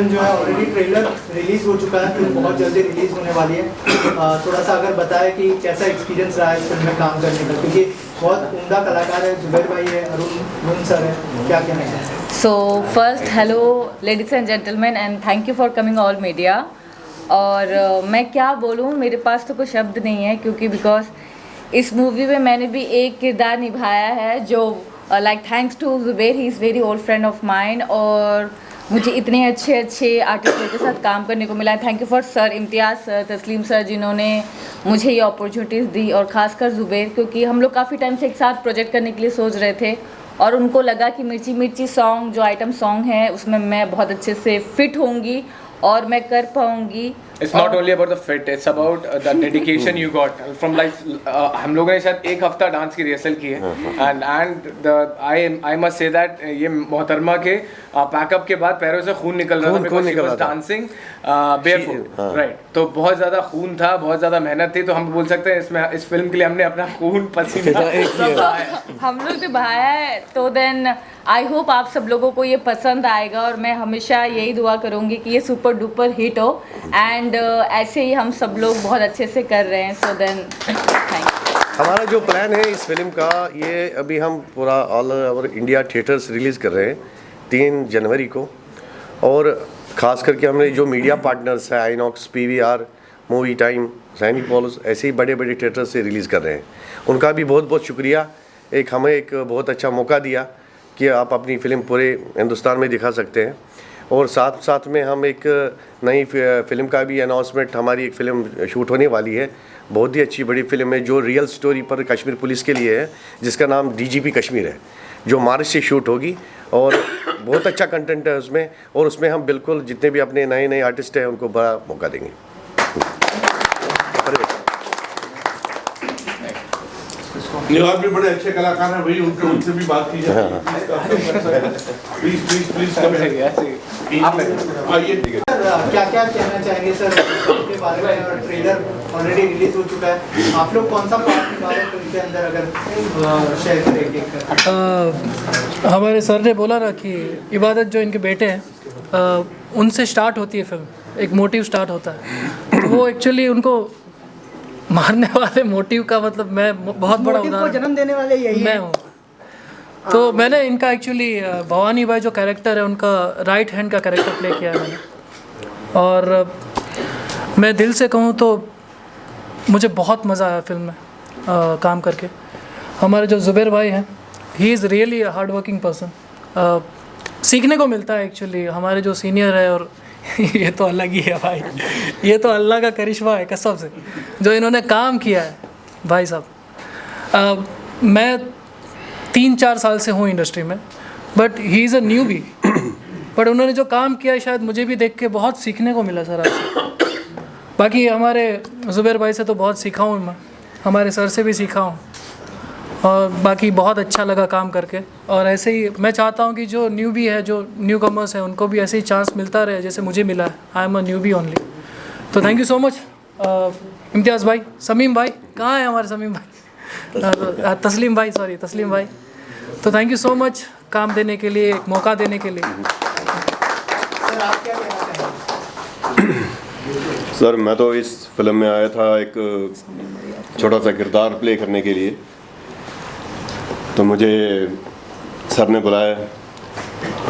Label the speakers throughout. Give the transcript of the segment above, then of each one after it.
Speaker 1: Film जो है already trailer release हो चुका है, फिल्म बहुत जल्दी रिलीज होने वाली है। थोड़ा सा अगर बताएं कि कैसा एक्सपीरियंस रहा है इस फिल्म में काम करने का, क्योंकि बहुत उम्दा कलाकार है, जुबैर भाई है, अरुण सर है, क्या कहना चाहिए?
Speaker 2: So first, hello ladies and gentlemen and thank you for coming all media। और मैं क्या बोलूँ, मेरे पास तो कोई शब्द नहीं है, क्योंकि बिकॉज इस मूवी में मैंने भी एक किरदार निभाया है जो like thanks to Zubair, he is very old friend of mine, और मुझे इतने अच्छे अच्छे आर्टिस्टों के साथ काम करने को मिला है। Thank you for sir, Imtiaz sir, तस्लीम सर, जिन्होंने मुझे ये अपॉर्चुनिटीज़ दी, और ख़ासकर जुबैर, क्योंकि हम लोग काफ़ी टाइम से एक साथ प्रोजेक्ट करने के लिए सोच रहे थे, और उनको लगा कि मिर्ची मिर्ची सॉन्ग जो आइटम सॉन्ग है उसमें मैं बहुत अच्छे से फिट होंगी और मैं कर पाऊंगी।
Speaker 3: It's not only about the fit, it's about the dedication you got from like हम लोगों ने शायद एक हफ्ता डांस की रिहर्सल की है, and I must say that ये मोहतरमा के पैकअप के बाद पैरों से खून निकल रहा था, डांसिंग barefoot, राइट। तो बहुत ज़्यादा खून था, बहुत ज़्यादा मेहनत थी, तो हम बोल सकते हैं इसमें इस फिल्म के लिए हमने अपना खून पसीना
Speaker 2: हम लोग ने बहाया है। तो देन आई होप आप सब लोगों को ये पसंद आएगा, और मैं हमेशा यही दुआ करूँगी कि ये सुपर डुपर हिट हो, एंड ऐसे ही हम सब लोग बहुत अच्छे से कर रहे हैं। So then thank you.
Speaker 4: हमारा जो प्लान है इस फिल्म का, ये अभी हम पूरा all over India theatres release कर रहे हैं 3 जनवरी को, और ख़ास करके हमने जो मीडिया पार्टनर्स हैं INOX, PVR, movie time, Cinepolis, ऐसे ही बड़े बड़े थिएटर से रिलीज़ कर रहे हैं। उनका भी बहुत बहुत शुक्रिया, हमें एक बहुत अच्छा मौका दिया कि आप अपनी फ़िल्म पूरे हिंदुस्तान में दिखा सकते हैं। और साथ साथ में हम एक नई फिल्म का भी अनाउंसमेंट, हमारी एक फ़िल्म शूट होने वाली है, बहुत ही अच्छी बड़ी फिल्म है जो रियल स्टोरी पर कश्मीर पुलिस के लिए है, जिसका नाम DGP कश्मीर है, जो मार्च से शूट होगी, और बहुत अच्छा कंटेंट है उसमें, और उसमें हम बिल्कुल जितने भी अपने नए नए आर्टिस्ट हैं उनको बड़ा मौका देंगे।
Speaker 5: और भी बड़े अच्छे कलाकार हैं भाई, उनसे भी बात की जाए। प्लीज आइए।
Speaker 1: क्या क्या कहना चाहेंगे सर के बारे में? और ट्रेलर ऑलरेडी रिलीज हो चुका है, आप लोग कौन सा पार्ट निभा रहे हैं फिल्म के अंदर, अगर शेयर करेंगे?
Speaker 6: हमारे सर ने बोला ना कि इबादत जो इनके बेटे हैं उनसे स्टार्ट होती है फिल्म, एक मोटिव स्टार्ट होता है, तो वो एक्चुअली उनको मारने वाले मोटिव का मतलब मैं बहुत बड़ा उदाहरण,
Speaker 1: जन्म देने वाले यही
Speaker 6: मैं हूँ। तो मैंने इनका एक्चुअली भवानी भाई जो कैरेक्टर है उनका राइट हैंड का कैरेक्टर प्ले किया है मैंने, और मैं दिल से कहूँ तो मुझे बहुत मज़ा आया फिल्म में काम करके। हमारे जो जुबैर भाई हैं, he is really hard working person, सीखने को मिलता है एक्चुअली। हमारे जो सीनियर है, और ये तो अलग ही है भाई, ये तो अल्लाह का करिश्मा है कसम से जो इन्होंने काम किया है भाई साहब। मैं 3-4 साल से हूँ इंडस्ट्री में, but he is a newbie, but उन्होंने जो काम किया है शायद मुझे भी देख के बहुत सीखने को मिला सर आपसे। बाकी हमारे जुबैर भाई से तो बहुत सीखा हूँ मैं, हमारे सर से भी सीखा हूँ, और बाकी बहुत अच्छा लगा काम करके। और ऐसे ही मैं चाहता हूँ कि जो न्यूबी है, जो न्यू कमर्स हैं, उनको भी ऐसे ही चांस मिलता रहे जैसे मुझे मिला है। I am a newbie only. तो थैंक यू सो मच इम्तियाज़ भाई, समीम भाई, कहाँ है हमारे समीम भाई, तस्लीम भाई, सॉरी तस्लीम भाई। तो थैंक यू सो मच काम देने के लिए, एक मौका देने के लिए।
Speaker 1: सर आप क्या कहना चाहेंगे?
Speaker 7: सर मैं तो इस फिल्म में आया था एक छोटा सा किरदार प्ले करने के लिए, तो मुझे सर ने बुलाया,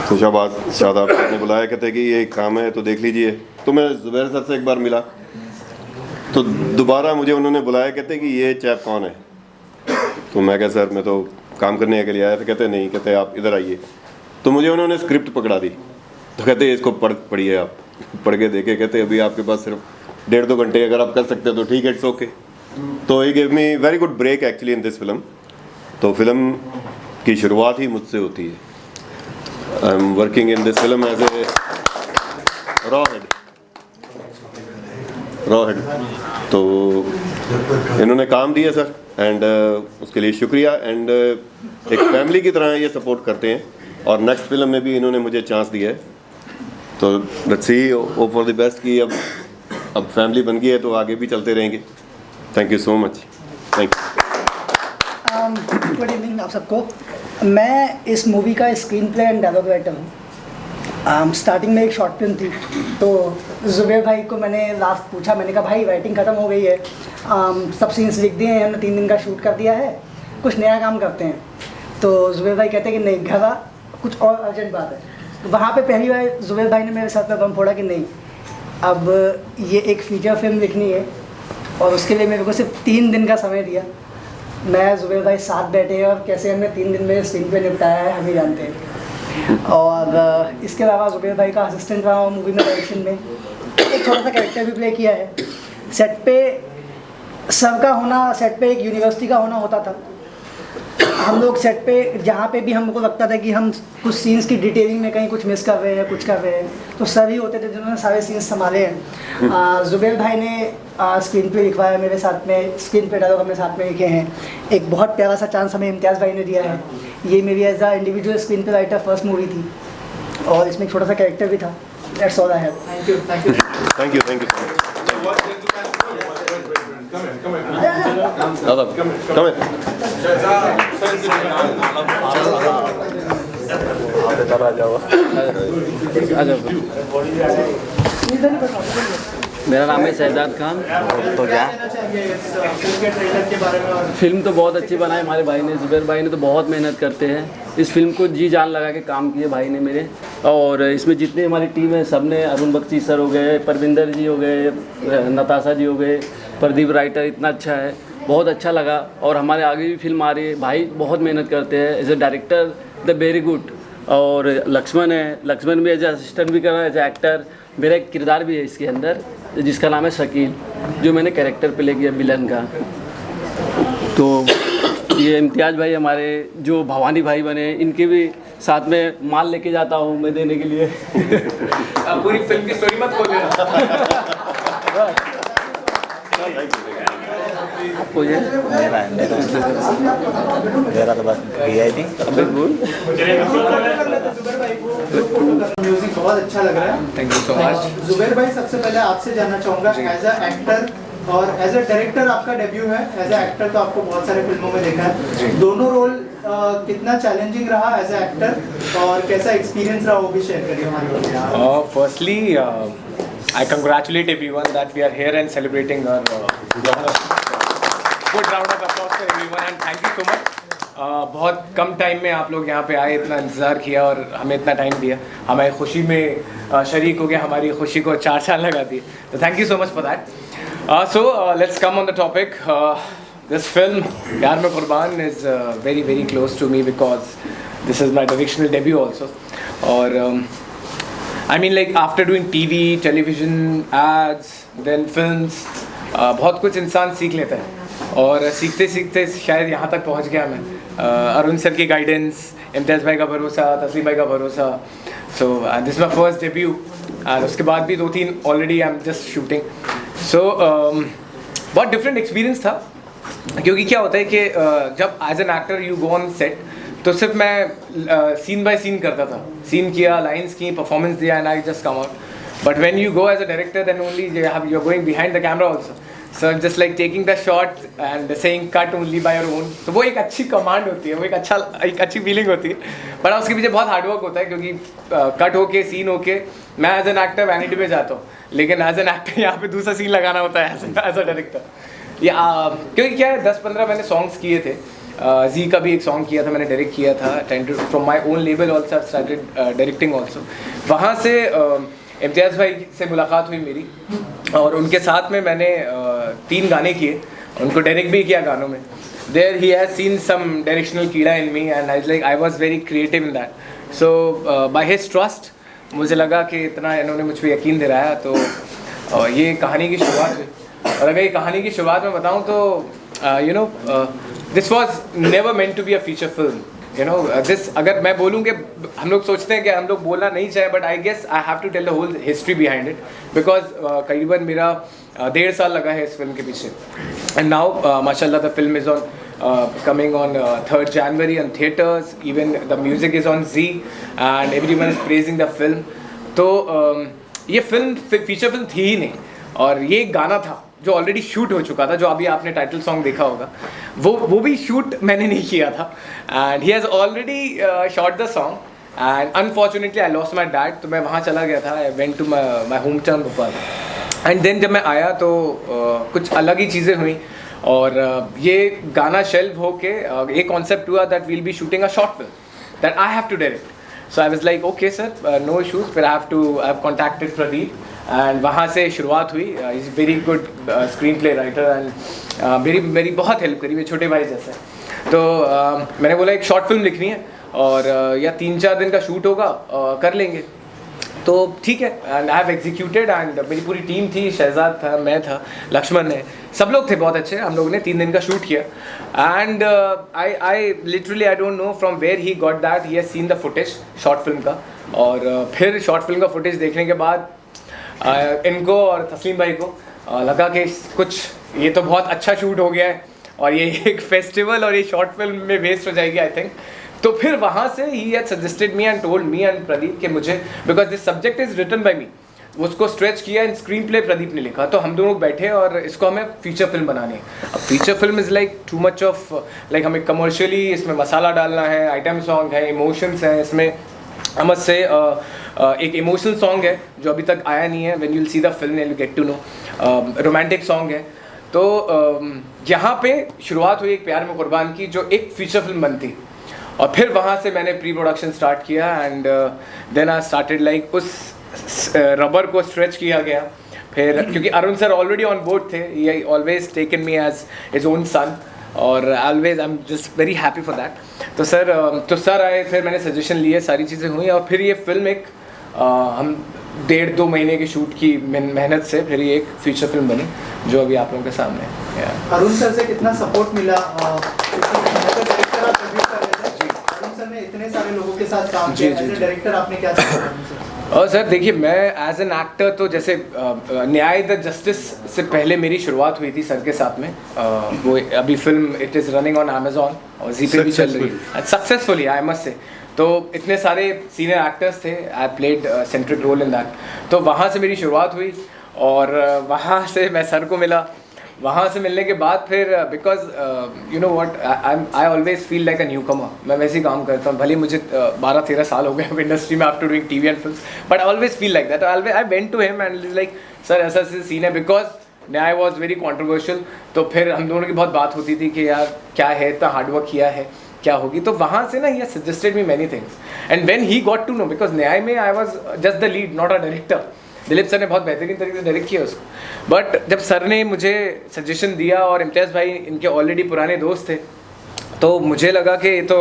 Speaker 7: तो शाबाश शादाब सर ने बुलाया, कहते कि ये काम है तो देख लीजिए। तो मैं जुबैर सर से एक बार मिला, तो दोबारा मुझे उन्होंने बुलाया, कहते कि ये चैप कौन है। तो मैं कहा सर मैं तो काम करने के लिए आया था। कहते नहीं, कहते आप इधर आइए। तो मुझे उन्होंने स्क्रिप्ट पकड़ा दी, तो कहते इसको पढ़िए आप। पढ़ के देखे, कहते अभी आपके पास सिर्फ 1.5-2 घंटे अगर आप कर सकते हो तो ठीक है, इट्स ओके। तो he give me very good break actually in this film. तो फिल्म की शुरुआत ही मुझसे होती है। I am working in this film as a raw head. तो इन्होंने काम दिया सर, एंड उसके लिए शुक्रिया। एंड एक फैमिली की तरह ये सपोर्ट करते हैं, और नेक्स्ट फिल्म में भी इन्होंने मुझे चांस दिया है। तो let's see, hope for the best कि अब फैमिली बन गई है तो आगे भी चलते रहेंगे। Thank you so much. Thank you.
Speaker 8: Good evening आप सबको। मैं इस मूवी का screen play and dialogue writer हूँ। स्टार्टिंग में एक शॉर्ट फिल्म थी, तो जुबैर भाई को मैंने लास्ट पूछा, मैंने कहा भाई राइटिंग ख़त्म हो गई है, सब सीन्स लिख दिए हैं, हमने 3 दिन का शूट कर दिया है, कुछ नया काम करते हैं। तो जुबैर भाई कहते हैं कि नहीं, घर आ, कुछ और अर्जेंट बात है। तो वहाँ पे पहली बार जुबैर भाई ने मेरे साथ में बम फोड़ा कि नहीं, अब ये एक फीचर फिल्म लिखनी है और उसके लिए मेरे को सिर्फ 3 दिन का समय दिया। मैं जुबैर भाई साथ बैठे हैं और कैसे हमने 3 दिन में स्क्रीन पे निपटाया है हम ही जानते हैं। और इसके अलावा जुबैर भाई का असिस्टेंट रहा हूँ मूवी में, डायरेक्शन में एक छोटा सा कैरेक्टर भी प्ले किया है। सेट पे सबका होना, सेट पे एक यूनिवर्सिटी का होना होता था। हम लोग सेट पे जहाँ पे भी हमको लगता था कि हम कुछ सीन्स की डिटेलिंग में कहीं कुछ मिस कर रहे हैं, कुछ कर रहे हैं, तो सर ही होते थे जिन्होंने सारे सीन्स संभाले हैं। जुबैर भाई ने स्क्रीन पे लिखवाया मेरे साथ में, स्क्रीन पे डायलॉग हमने साथ में लिखे हैं। एक बहुत प्यारा सा चांस हमें इम्तियाज़ भाई ने दिया है। ये मेरी एज अ इंडिविजुअल स्क्रीन पे राइटर फर्स्ट मूवी थी और इसमें एक छोटा सा कैरेक्टर भी था। That's all I have.
Speaker 1: Thank you, thank you.
Speaker 7: Thank you, thank you. दादा कम
Speaker 9: मेरा नाम है शहजाद खान।
Speaker 1: तो क्या कहना चाहिए इस फिल्म के ट्रेलर के बारे में? और
Speaker 9: फिल्म तो बहुत अच्छी बनाई हमारे भाई ने, जुबैर भाई ने तो बहुत मेहनत करते हैं। इस फिल्म को जी जान लगा के काम किए भाई ने मेरे। और इसमें जितनी हमारी टीम है सब ने, अरुण बख्शी सर हो गए, परविंदर जी हो गए, नताशा जी हो गए, प्रदीप राइटर इतना अच्छा है, बहुत अच्छा लगा। और हमारे आगे भी फिल्म आ रही है, भाई बहुत मेहनत करते हैं। As a director the very good. और लक्ष्मण है, लक्ष्मण भी एज ए असिस्टेंट भी कर रहा है, एज ए एक्टर। मेरा एक किरदार भी है इसके अंदर जिसका नाम है शकील, जो मैंने कैरेक्टर प्ले किया विलन का। तो ये इम्तियाज़ भाई हमारे जो भवानी भाई बने, इनके भी साथ में माल लेके जाता हूँ मैं देने के लिए।
Speaker 3: पूरी फिल्म की स्टोरी मत खोल
Speaker 9: आपको ये
Speaker 10: मेरा तो बस आई
Speaker 9: अबे बोल।
Speaker 1: म्यूजिक बहुत अच्छा लग रहा है।
Speaker 3: Thank you so much.
Speaker 1: Zubair भाई, सबसे पहले आपसे जानना चाहूँगा, एज अ एक्टर और एज अ डायरेक्टर आपका डेब्यू है। एज अ एक्टर तो आपको बहुत सारे फिल्मों में देखा है, दोनों रोल कितना चैलेंजिंग रहा एज अ एक्टर और कैसा एक्सपीरियंस रहा वो भी शेयर करिए हमारे।
Speaker 3: Firstly, I congratulate everyone that we are here and celebrating our good round of applause for everyone and thank you so much. बहुत कम टाइम में आप लोग यहाँ पे आए, इतना इंतज़ार किया और हमें इतना टाइम दिया, हमारी खुशी में शरीक हो गया, हमारी खुशी को 4 साल लगा दिए, तो thank you so much for that. So let's come on the topic. This film, Pyar Mein Qurban, is very very close to me because this is my directional debut also. Or I mean, like after doing TV, television, ads, then films, बहुत कुछ इंसान सीख लेता है और सीखते सीखते शायद यहाँ तक पहुँच गया मैं। अरुण सर की गाइडेंस, इम्तियाज़ भाई का भरोसा, तस्लीम भाई का भरोसा। So this my first debut और उसके बाद भी 2-3 already I am just shooting. So बहुत डिफरेंट एक्सपीरियंस था, क्योंकि क्या होता है कि जब as an actor you go on set तो सिर्फ मैं सीन बाय सीन करता था, सीन किया, लाइन्स की, परफॉर्मेंस दिया and I just come out. But when you go as a director then only you are going behind the camera also, so just like taking the shot and saying cut only by your own. तो वो एक अच्छी command होती है, वो एक अच्छी feeling होती है, बट उसके पीछे बहुत हार्डवर्क होता है, क्योंकि कट होके सीन होके मैं एज एन एक्टर वैनिटी पे जाता हूँ, लेकिन एज एन एक्टर यहाँ पे दूसरा सीन लगाना होता है एज अ डायरेक्टर। या क्योंकि क्या है, 10-15 मैंने सॉन्ग्स किए थे, जी का भी एक सॉन्ग किया था, मैंने डायरेक्ट किया था, from my own label also I started directing also. वहाँ से इम्तियाज़ भाई से मुलाकात हुई मेरी और उनके साथ में मैंने 3 गाने किए, उनको डायरेक्ट भी किया गानों में। There he has seen some directional कीड़ा in me and I was very creative in that. So by his trust मुझे लगा कि इतना इन्होंने मुझ पर यकीन दिलाया, तो ये कहानी की शुरुआत हुई। और अगर ये कहानी की शुरुआत में बताऊँ तो you know this was never meant to be a feature film, you know this. अगर मैं बोलूँ कि हम लोग सोचते हैं कि हम लोग बोलना नहीं चाहे, but I guess I have to tell the whole history behind it, because करीबन मेरा 1.5 साल लगा है इस फिल्म के पीछे। एंड नाउ माशाल्लाह the film is on coming on 3rd January on theatres, even the music is on Z and everyone is praising the film. तो ये फिल्म फीचर फिल्म थी ही नहीं, और ये एक गाना था जो ऑलरेडी शूट हो चुका था, जो अभी आपने टाइटल सॉन्ग देखा होगा, वो भी शूट मैंने नहीं किया था। And he has already shot the song and unfortunately I lost my dad, तो मैं वहाँ चला गया था, I went to my home town Bhopal. And then जब मैं आया तो कुछ अलग ही चीज़ें हुई, और ये गाना शेल्व होके एक कॉन्सेप्ट हुआ that will be shooting a short film that I have to direct. So I was like okay sir, no issues. फिर I have contacted Pradeep, and वहाँ से शुरुआत हुई। Is very good screenplay writer, and मेरी बहुत help करी, मेरे छोटे भाई जैसे। तो मैंने बोला एक शॉर्ट फिल्म लिखनी है, और या 3-4 दिन का शूट होगा, कर लेंगे। तो ठीक है, and I have executed, and मेरी पूरी टीम थी, शहजाद था, मैं था, लक्ष्मण है, सब लोग थे बहुत अच्छे। हम लोगों ने 3 दिन का शूट किया, and I literally I don't know from where he got that, he has seen the footage short film का। और फिर शॉर्ट फिल्म का फुटेज देखने के बाद इनको और तस्लीम भाई को लगा कि कुछ ये तो बहुत अच्छा शूट हो गया है, और ये एक फेस्टिवल और ये शॉर्ट फिल्म में वेस्ट हो जाएगी आई थिंक। तो फिर वहाँ से ही had suggested me and told me and Pradeep कि मुझे, because this subject is written by me, उसको स्ट्रेच किया एंड स्क्रीन प्ले प्रदीप ने लिखा। तो हम दोनों बैठे और इसको हमें फीचर फिल्म बनानी है। अब feature film is like too much of, like हमें कमर्शियली इसमें मसाला डालना है, आइटम सॉन्ग है, इमोशंस हैं इसमें। हम से एक इमोशनल सॉन्ग है जो अभी तक आया नहीं है, when you will see the film you get to know. Romantic song है। तो यहाँ पे शुरुआत हुई एक प्यार में कुर्बान की, जो एक फीचर फिल्म बनती, और फिर वहाँ से मैंने प्री प्रोडक्शन स्टार्ट किया, and then I started like उस रबर को स्ट्रेच किया गया। फिर क्योंकि Arun sir already on board थे, he always taken me as his own son, और always I am just very happy for that. तो सर आए, फिर मैंने सजेशन लिए, सारी चीज़ें हुई, और फिर ये फिल्म एक हम 1.5-2 महीने की शूट की मेहनत से फिर ये एक फीचर फिल्म बनी, जो अभी आप लोगों के सामने है।
Speaker 1: अरुण सर से कितना सपोर्ट मिला? डायरेक्टर आप प्रोड्यूस कर रहे थे, अरुण सर ने इतने सारे लोगों के साथ काम किया, एज ए डायरेक्टर आपने क्या सीखा?
Speaker 3: और सर देखिए, मैं एज एन एक्टर तो जैसे न्याय द जस्टिस से पहले मेरी शुरुआत हुई थी सर के साथ में। वो अभी film it is running on Amazon और जी पे भी चल रही है सक्सेसफुली, आई मस्ट से। तो इतने सारे सीनियर एक्टर्स थे, I played centric role in that. तो वहाँ से मेरी शुरुआत हुई, और वहाँ से मैं सर को मिला। वहाँ से मिलने के बाद फिर because you know what, I always feel like a newcomer. मैं वैसे ही काम करता हूँ, भले मुझे 12-13 साल हो गए इंडस्ट्री में after doing TV and films, but I always feel like that. I went to him and like sir ऐसा ऐसा सीन है, बिकॉज न्याय वॉज वेरी कॉन्ट्रोवर्शियल। तो फिर हम दोनों की बहुत बात होती थी कि यार क्या है, इतना हार्डवर्क किया है, क्या होगी। तो वहाँ से ना he suggested me many things, and when he got to know, because Nyay में I was just the lead, not a director. Dilip sir ने बहुत बेहतरीन तरीके से डायरेक्ट किया उसको, बट जब सर ने मुझे सजेशन दिया, और इम्तियाज़ भाई इनके ऑलरेडी पुराने दोस्त थे, तो मुझे लगा कि ये तो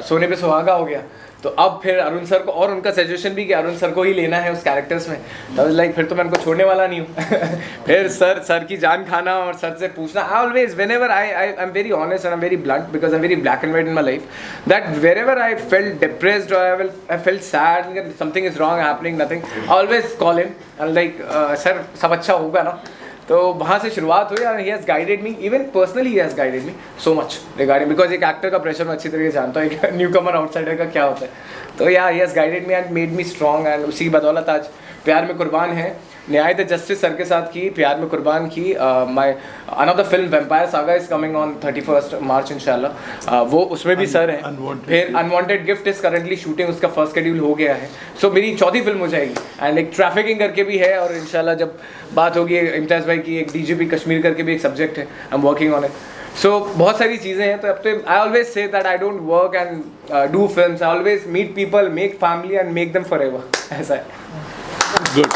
Speaker 3: सोने पे सुहागा हो गया। तो अब फिर अरुण सर को, और उनका सजेशन भी कि अरुण सर को ही लेना है उस कैरेक्टर्स में, तब लाइक फिर तो मैं उनको छोड़ने वाला नहीं हूँ। फिर सर की जान खाना और सर से पूछना। I always whenever I am very honest and I am very blunt, because I am very black and white in my life, that wherever I felt depressed और I felt sad, something is wrong happening, nothing, I always call him and like sir सब अच्छा होगा ना। तो वहाँ से शुरुआत हुई, और he has guided me, even personally he has guided me so much regarding, because एक एक्टर का प्रेशर मैं अच्छी तरीके से जानता हूँ, एक न्यू कमर आउटसाइडर का क्या होता है। तो या he has guided me and made me strong, and उसी की बदौलत आज प्यार में कुर्बान है, न्याय द जस्टिस सर के साथ की, प्यार में कुर्बान की, my another film vampire saga is coming on 31 मार्च इंशाल्लाह, वो उसमें भी सर हैं। फिर unwanted gift is currently shooting, उसका फर्स्ट शेड्यूल हो गया है। सो मेरी 4थी फिल्म हो जाएगी, एंड एक ट्रैफिकिंग करके भी है, और इंशाल्लाह जब बात होगी इम्तियाज़ भाई की, एक डीजीपी कश्मीर करके भी एक सब्जेक्ट है, I am working on it. So बहुत सारी चीज़ें हैं। तो अब तो I always say that I don't work and do films, I always meet people, make family and make them forever, ऐसा है।
Speaker 5: गुड।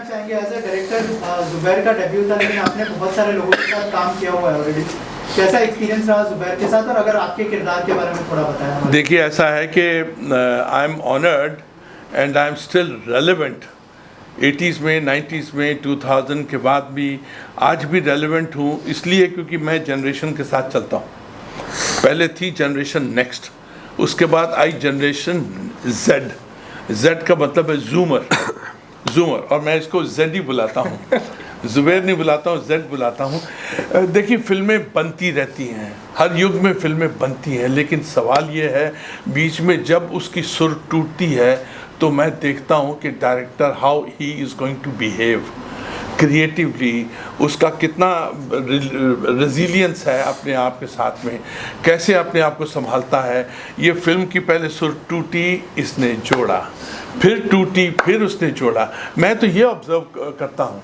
Speaker 1: चाहेंगे एज ए डायरेक्टर, जुबैर का डेब्यू था, लेकिन आपने बहुत सारे लोगों के साथ काम किया हुआ है ऑलरेडी, कैसा एक्सपीरियंस रहा जुबैर के साथ, और अगर आपके किरदार के बारे में थोड़ा बताएं।
Speaker 5: देखिए, ऐसा है कि I am honoured and I am still relevant. 80s में, 90s में, 2000 के बाद भी आज भी रेलेवेंट हूँ, इसलिए क्योंकि मैं जनरेशन के साथ चलता हूँ। पहले थी जनरेशन नेक्स्ट, उसके बाद आई जनरेशन जेड। जेड का मतलब है जूमर, और मैं इसको जेड ही बुलाता हूँ, जुबैर नहीं बुलाता हूँ, जेड बुलाता हूँ। देखिए, फिल्में बनती रहती हैं, हर युग में फिल्में बनती हैं, लेकिन सवाल ये है बीच में जब उसकी सुर टूटती है, तो मैं देखता हूँ कि director how he is going to behave. Creatively, उसका कितना रेजिलियंस है अपने आप के साथ में, कैसे अपने आप को संभालता है। ये फिल्म की पहले सुर टूटी, इसने जोड़ा, फिर टूटी, फिर उसने जोड़ा। मैं तो ये ऑब्जर्व करता हूँ,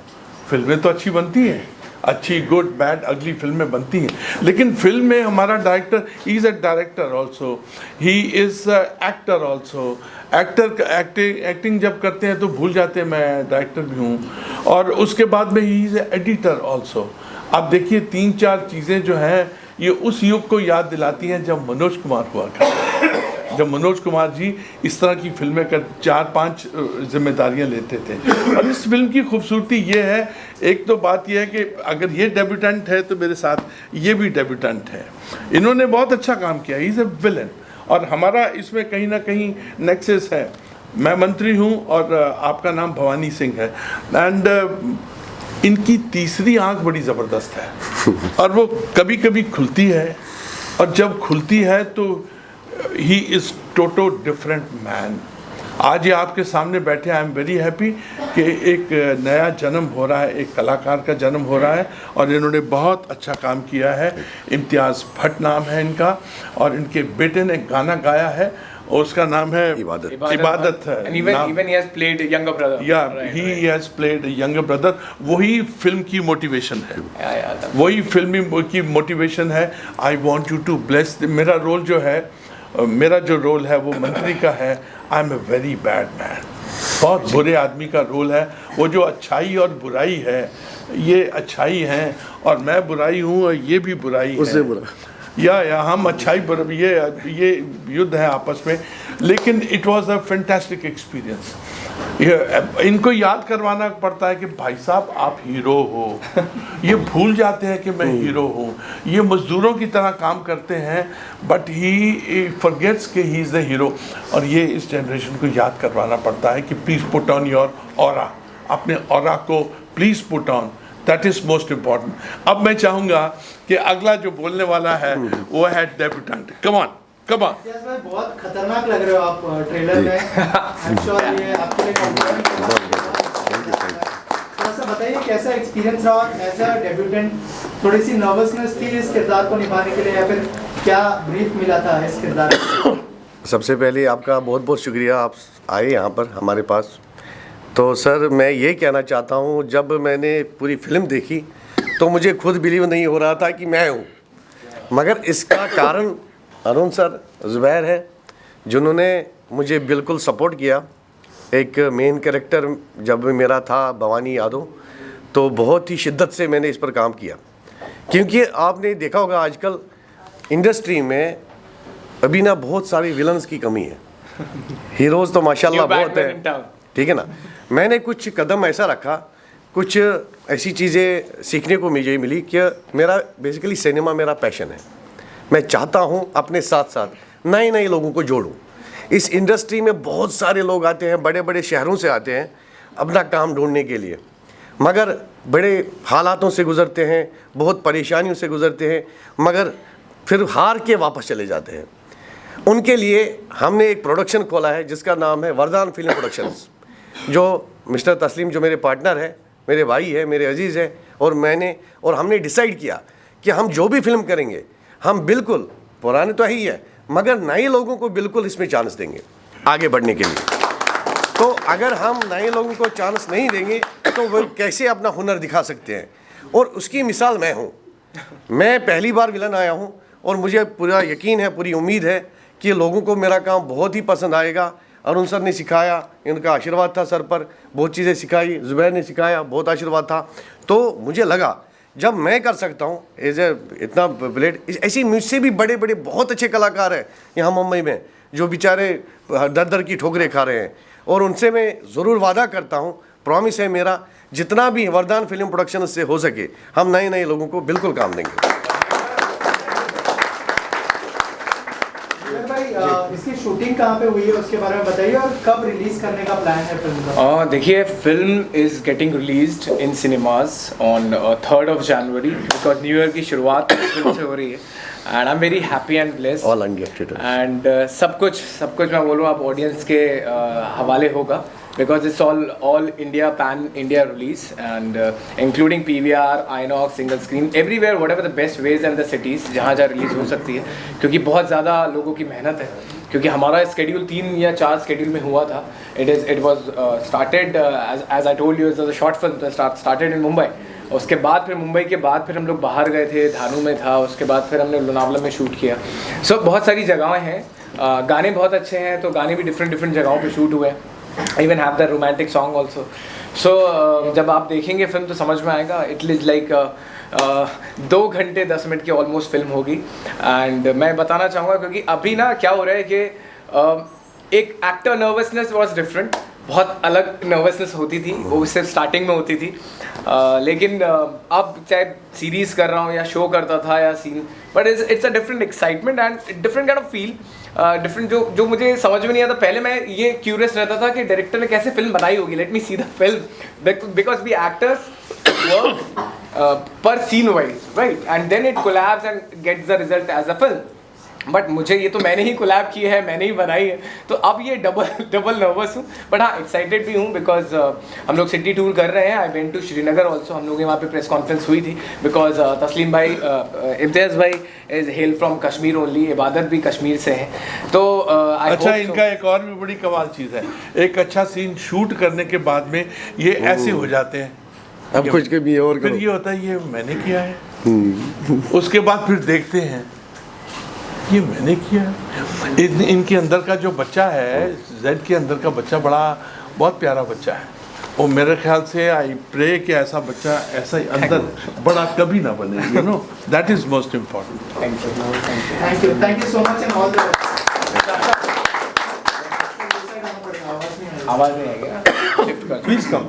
Speaker 5: फिल्में तो अच्छी बनती हैं, अच्छी गुड बैड अगली फिल्में बनती हैं, लेकिन फिल्म में हमारा director is a director also, he is actor also. Acting जब करते हैं तो भूल जाते हैं मैं डायरेक्टर भी हूँ, और उसके बाद में ही इज़ एडिटर ऑल्सो। आप देखिए 3-4 चीज़ें जो हैं ये उस युग को याद दिलाती हैं जब मनोज कुमार हुआ करते, जब मनोज कुमार जी इस तरह की फिल्में कर 4-5 जिम्मेदारियां लेते थे। और इस फिल्म की खूबसूरती ये है, एक तो बात ये है कि अगर ये डेब्यूटेंट है तो मेरे साथ ये भी डेब्यूटेंट है, इन्होंने बहुत अच्छा काम किया, ही इज़ अ विलन, और हमारा इसमें कहीं ना कहीं नेक्सस है। मैं मंत्री हूँ और आपका नाम भवानी सिंह है, एंड इनकी तीसरी आंख बड़ी ज़बरदस्त है और वो कभी कभी खुलती है, और जब खुलती है तो he is toto different man. आज ये आपके सामने बैठे, आई एम वेरी हैप्पी कि एक नया जन्म हो रहा है, एक कलाकार का जन्म हो रहा है, और इन्होंने बहुत अच्छा काम किया है। इम्तियाज़ भट्ट नाम है इनका, और इनके बेटे ने गाना गाया है और उसका नाम है इबादत है।
Speaker 3: Even he has played younger brother.
Speaker 5: He has played a younger brother. वही फिल्म की मोटिवेशन है, वही फिल्म की मोटिवेशन है। I want you to bless. मेरा रोल जो है, मेरा जो रोल है वो मंत्री का है। I am a very bad man, बहुत बुरे आदमी का रोल है। वो जो अच्छाई और बुराई है, ये अच्छाई है और मैं बुराई हूँ और ये भी बुराई है, उससे बुरा या हम अच्छाई ये युद्ध है आपस में। लेकिन it was a fantastic experience. इनको याद करवाना पड़ता है कि भाई साहब आप हीरो हो, ये भूल जाते हैं कि मैं हीरो हूँ। ये मजदूरों की तरह काम करते हैं, बट ही फॉरगेट्स कि ही इज़ द हीरो। और ये इस जनरेशन को याद करवाना पड़ता है कि please put on your aura, अपने ऑरा को please put on, that is most important. अब मैं चाहूँगा कि अगला जो बोलने वाला है वो है debutante. Come on come on.
Speaker 1: बहुत खतरनाक लग रहे हो आप ट्रेलर में। I'm sure ये आपके लिए कॉम्प्लीमेंट है। थोड़ा सा बताइए कैसा एक्सपीरियंस रहा एज अ डेब्यूटेंट? थोड़ी सी नर्वसनेस थी इस किरदार को निभाने के लिए, या फिर क्या ब्रीफ मिला था इस किरदार को?
Speaker 4: सबसे पहले आपका बहुत बहुत शुक्रिया, आप आए यहाँ पर हमारे पास। तो सर मैं ये कहना चाहता हूँ, जब मैंने पूरी फिल्म देखी तो मुझे खुद बिलीव नहीं हो रहा था कि मैं हूँ, मगर इसका कारण अरुण सर, ज़ुबैर है, जिन्होंने मुझे बिल्कुल सपोर्ट किया। एक मेन कैरेक्टर जब मेरा था भवानी यादव, तो बहुत ही शिद्दत से मैंने इस पर काम किया, क्योंकि आपने देखा होगा आजकल इंडस्ट्री में अभी ना बहुत सारी विलन्स की कमी है। हीरोज़ तो माशाल्लाह बहुत है, ठीक है ना। मैंने कुछ कदम ऐसा रखा, कुछ ऐसी चीज़ें सीखने को मुझे मिली कि मेरा बेसिकली सिनेमा मेरा पैशन है। मैं चाहता हूँ अपने साथ साथ नए नए लोगों को जोड़ूँ। इस इंडस्ट्री में बहुत सारे लोग आते हैं, बड़े बड़े शहरों से आते हैं अपना काम ढूंढने के लिए, मगर बड़े हालातों से गुज़रते हैं, बहुत परेशानियों से गुज़रते हैं, मगर फिर हार के वापस चले जाते हैं। उनके लिए हमने एक प्रोडक्शन खोला है जिसका नाम है वरदान फिल्म प्रोडक्शंस, जो मिस्टर तस्लीम जो मेरे पार्टनर है, मेरे भाई है, मेरे अजीज़ है, और हमने डिसाइड किया कि हम जो भी फिल्म करेंगे हम बिल्कुल पुराने तो ही है, मगर नए लोगों को बिल्कुल इसमें चांस देंगे आगे बढ़ने के लिए। तो अगर हम नए लोगों को चांस नहीं देंगे तो वो कैसे अपना हुनर दिखा सकते हैं, और उसकी मिसाल मैं हूँ। मैं पहली बार विलन आया हूँ और मुझे पूरा यकीन है, पूरी उम्मीद है कि लोगों को मेरा काम बहुत ही पसंद आएगा। अरुण सर ने सिखाया, इनका आशीर्वाद था सर पर, बहुत चीज़ें सिखाई, ज़ुबैर ने सिखाया, बहुत आशीर्वाद था। तो मुझे लगा जब मैं कर सकता हूँ एज ए इतना ब्लेड, ऐसे मुझसे भी बड़े बड़े बहुत अच्छे कलाकार हैं यहाँ मुंबई में जो बेचारे दर दर की ठोकरें खा रहे हैं, और उनसे मैं ज़रूर वादा करता हूँ, प्रॉमिस है मेरा, जितना भी वरदान फिल्म प्रोडक्शन से हो सके हम नए नए लोगों को बिल्कुल काम देंगे।
Speaker 1: इसकी शूटिंग कहाँ पे हुई है उसके बारे में बताइए, और कब रिलीज करने का प्लान है फिल्म का?
Speaker 3: देखिए, film is getting released in cinemas on 3rd of January, because new year की शुरुआत फिल्म से हो रही है, and I am very happy and blessed.
Speaker 4: All India theatre
Speaker 3: and सब कुछ मैं बोलूँ आप ऑडियंस के हवाले होगा because it's all India, pan India release, and including PVR, INOX, single screen, everywhere, whatever the best ways and the cities जहाँ release हो सकती है, क्योंकि बहुत ज़्यादा लोगों की मेहनत है, क्योंकि हमारा स्केड्यूल 3 या 4 स्केड्यूल में हुआ था. It was started as I told you as a short film, started in Mumbai. उसके बाद फिर मुंबई के बाद फिर हम लोग बाहर गए थे, धानू में था, उसके बाद फिर हमने लोनावला में शूट किया. सो बहुत सारी जगहें हैं, गाने बहुत अच्छे हैं, तो गाने भी डिफरेंट जगहों पे शूट हुए. I even have the romantic song also. So जब आप देखेंगे फिल्म तो समझ में आएगा. इट इज़ लाइक 2 घंटे 10 मिनट की ऑलमोस्ट फिल्म होगी. एंड मैं बताना चाहूँगा क्योंकि अभी ना क्या हो रहा है कि एक एक्टर नर्वसनेस वॉज डिफरेंट, बहुत अलग नर्वसनेस होती थी, वो सिर्फ स्टार्टिंग में होती थी. लेकिन अब चाहे सीरीज़ कर रहा हूँ या शो करता था या scene, but it's a different excitement and different kind of feel. Different जो मुझे समझ में नहीं आता. पहले मैं ये क्यूरियस रहता था कि डायरेक्टर ने कैसे फिल्म बनाई होगी, let me see the film, because we actors work पर scene wise, right, and then it collabs and gets the result as a film. But मुझे ये तो मैंने ही कोलैब की है, मैंने ही बनाई है, तो अब ये डबल नर्वस हूँ. बट हाँ, एक्साइटेड भी हूँ बिकॉज हम लोग सिटी टूर कर रहे हैं. I went to Srinagar also. हम लोग वहाँ पे प्रेस कॉन्फ्रेंस हुई थी बिकॉज तस्लीम भाई, इम्तियाज़ भाई is hello from Kashmir only, इबादत भी कश्मीर से हैं. तो
Speaker 5: अच्छा, इनका एक और भी बड़ी कमाल चीज़ है, एक अच्छा सीन शूट करने के बाद में ये ऐसे हो जाते हैं,
Speaker 4: अब कुछ के भी और
Speaker 5: फिर ये होता है ये मैंने किया है. उसके बाद फिर देखते हैं ये मैंने किया. इनके अंदर का जो बच्चा है, जेड के अंदर का बच्चा बहुत प्यारा बच्चा है. और मेरे ख्याल से आई प्रे कि ऐसा बच्चा ऐसा ही अंदर बड़ा कभी ना बने. You know, that is most important.
Speaker 1: Thank you so much and all the
Speaker 3: आवाज़ नहीं आएगी.
Speaker 5: Please come.